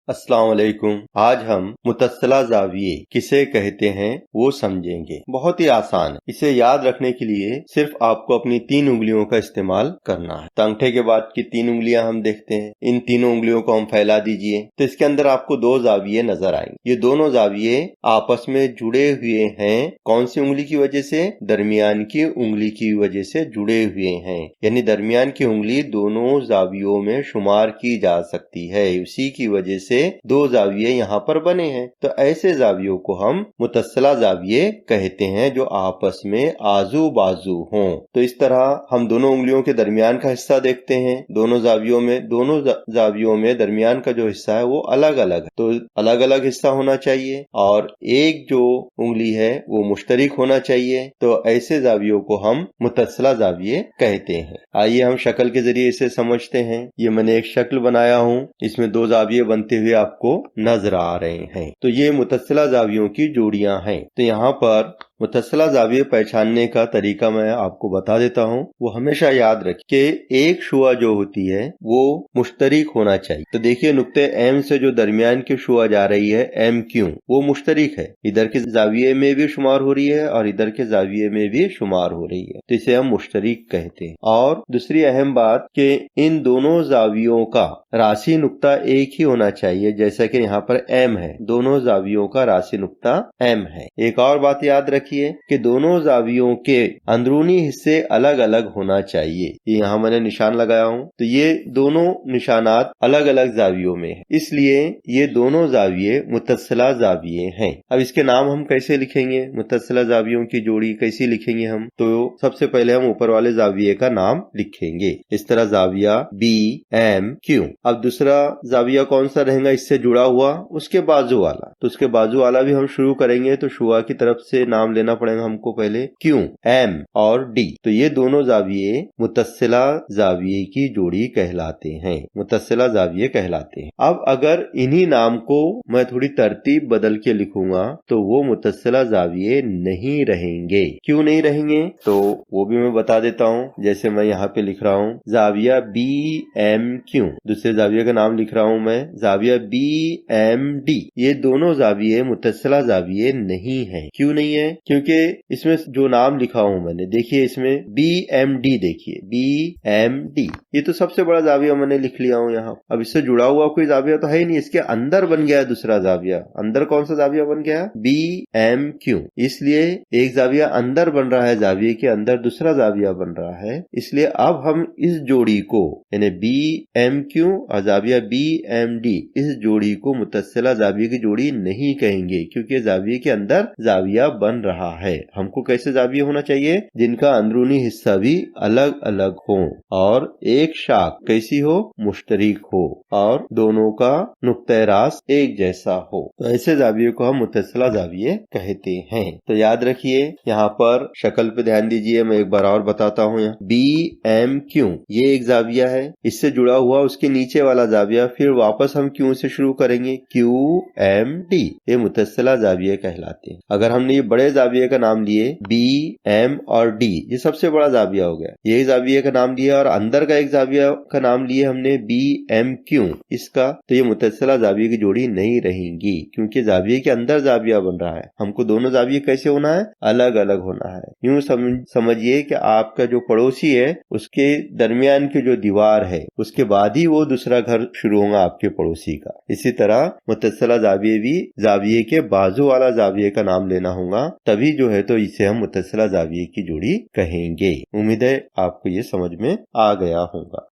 अस्सलाम वालेकुम। आज हम मुतस्सिला ज़ाविये किसे कहते हैं वो समझेंगे। बहुत ही आसान है। इसे याद रखने के लिए सिर्फ आपको अपनी 3 उंगलियों का इस्तेमाल करना है। तो अंगूठे के बाद की 3 उंगलियां हम देखते हैं। इन तीनों उंगलियों को हम फैला दीजिए तो इसके अंदर आपको 2 ज़ाविये नजर आएंगे। ये दोनों ज़ाविये आपस में जुड़े हुए हैं। कौन सी उंगली की वजह से? दरमियान की उंगली की वजह से जुड़े हुए हैं। यानी दरमियान की उंगली दोनों ज़ावियों में शुमार की जा सकती है। उसी की वजह से 2 ज़ाविये यहाँ पर बने हैं। तो ऐसे ज़ावियों को हम मुतस्सिला ज़ाविये कहते हैं जो आपस में आजू बाजू हों। तो इस तरह हम दोनों उंगलियों के दरमियान का हिस्सा देखते हैं। दोनों ज़ावियों में दरमियान का जो हिस्सा है वो अलग अलग है। तो अलग अलग हिस्सा होना चाहिए और एक जो उंगली है वो मुश्तरिक होना चाहिए। तो ऐसे ज़ावियों को हम मुतस्सिला ज़ाविये कहते हैं। आइए हम शक्ल के जरिए इसे समझते हैं। ये मैंने एक शक्ल बनाया हूँ। इसमें 2 ज़ाविये बनते हुए आपको नजर आ रहे हैं। तो ये मुतस्सिला ज़ावियों की जोड़ियां हैं। तो यहाँ पर मुतस्सिला ज़ाविये पहचानने का तरीका मैं आपको बता देता हूँ। वो हमेशा याद रखिए कि एक शुआ जो होती है वो मुश्तरिक होना चाहिए। तो देखिए नुक्ते एम से जो दरमियान की शुआ जा रही है एम क्यू, वो मुश्तरिक है। इधर के ज़ाविये में भी शुमार हो रही है और इधर के ज़ाविये में भी शुमार हो रही है। तो इसे हम मुश्तरिक कहते हैं। और दूसरी अहम बात कि इन दोनों ज़ावियों का राशि नुक्ता एक ही होना चाहिए। जैसा कि यहाँ पर एम है, दोनों ज़ावियों का राशि नुक्ता एम है। एक और बात याद रखिए कि दोनों ज़ावियों के अंदरूनी हिस्से अलग अलग होना चाहिए। यहाँ मैंने निशान लगाया हूँ। तो ये दोनों निशानात अलग अलग ज़ावियों में है, इसलिए ये दोनों ज़ाविये मुतस्सिला ज़ाविये हैं। अब इसके नाम हम कैसे लिखेंगे? मुतस्सिला ज़ावियों की जोड़ी कैसी लिखेंगे हम? तो सबसे पहले हम ऊपर वाले ज़ाविये का नाम लिखेंगे। इस तरह ज़ाविया बी एम क्यू। अब दूसरा ज़ाविया कौन सा रहेगा इससे जुड़ा हुआ? उसके बाजू वाला। तो उसके बाजू वाला भी हम शुरू करेंगे तो शुआ की तरफ से नाम लेना पड़ेगा हमको पहले, क्यू, एम और डी। तो ये दोनों ज़ाविये मुतस्सिला ज़ाविये की जोड़ी कहलाते हैं, मुतस्सिला ज़ाविये कहलाते हैं। अब अगर इन्हीं नाम को मैं थोड़ी तरतीब बदल के लिखूंगा तो वो मुतस्सिला ज़ाविये नहीं रहेंगे। क्यों नहीं रहेंगे तो वो भी मैं बता देता हूँ। जैसे मैं यहाँ पे लिख रहा हूँ ज़ाविया बी एम क्यू, दूसरे ज़ाविये का नाम लिख रहा हूँ मैं ज़ाविया बी एम डी। ये दोनों ज़ाविये मुतस्सिला ज़ाविये नहीं है। क्यों नहीं है? क्योंकि इसमें जो नाम लिखा हूं मैंने, देखिए इसमें बी एम डी, देखिए बी एम डी, ये तो सबसे बड़ा ज़ाविया मैंने लिख लिया हूं यहाँ। अब इससे जुड़ा हुआ कोई ज़ाविया तो है ही नहीं। इसके अंदर बन गया है दूसरा ज़ाविया। अंदर कौन सा ज़ाविया बन गया? B M Q. इसलिए एक ज़ाविया अंदर बन रहा है, ज़ाविये के अंदर दूसरा ज़ाविया बन रहा है। इसलिए अब हम इस जोड़ी को यानी बी एम क्यू और ज़ाविया बी एम डी, इस जोड़ी को मुतस्सिला ज़ाविये की जोड़ी नहीं कहेंगे क्योंकि ज़ाविये के अंदर ज़ाविया बन रहा है। हमको कैसे ज़ाविये होना चाहिए? जिनका अंदरूनी हिस्सा भी अलग अलग हो और एक शाख कैसी हो? मुश्तरिक हो और दोनों का नुक्ते रास एक जैसा हो। तो ऐसे ज़ाविये को हम मुतस्सिला ज़ाविये कहते हैं। तो याद रखिए, यहाँ पर शक्ल पे ध्यान दीजिए। मैं एक बार और बताता हूँ। यहाँ बी एम क्यू ये एक ज़ाविया है, इससे जुड़ा हुआ उसके नीचे वाला ज़ाविया, फिर वापस हम क्यू से शुरू करेंगे, क्यू एम डी, ये मुतस्सिला ज़ाविये कहलाते हैं। अगर हमने ये बड़े ज़ाविये का नाम लिए बी एम और डी, ये सबसे बड़ा ज़ाविया हो गया। यही ज़ाविये का नाम लिया और अंदर का एक ज़ाविया का नाम लिए हमने बी एम क्यू इसका, तो ये मुतस्सिला ज़ाविये की जोड़ी नहीं रहेंगी क्योंकि ज़ाविये के अंदर ज़ाविया बन रहा है। हमको दोनों ज़ाविये कैसे होना है? अलग अलग होना है। यूं समझिए कि आपका जो पड़ोसी है उसके दरमियान की जो दीवार है उसके बाद ही वो दूसरा घर शुरू होगा आपके पड़ोसी का। इसी तरह मुतस्सिला ज़ाविये भी ज़ाविये के बाजू वाला ज़ाविये का नाम लेना होगा, तभी जो है तो इसे हम मुतस्सिला ज़ाविये की जोड़ी कहेंगे। उम्मीद है आपको ये समझ में आ गया होगा।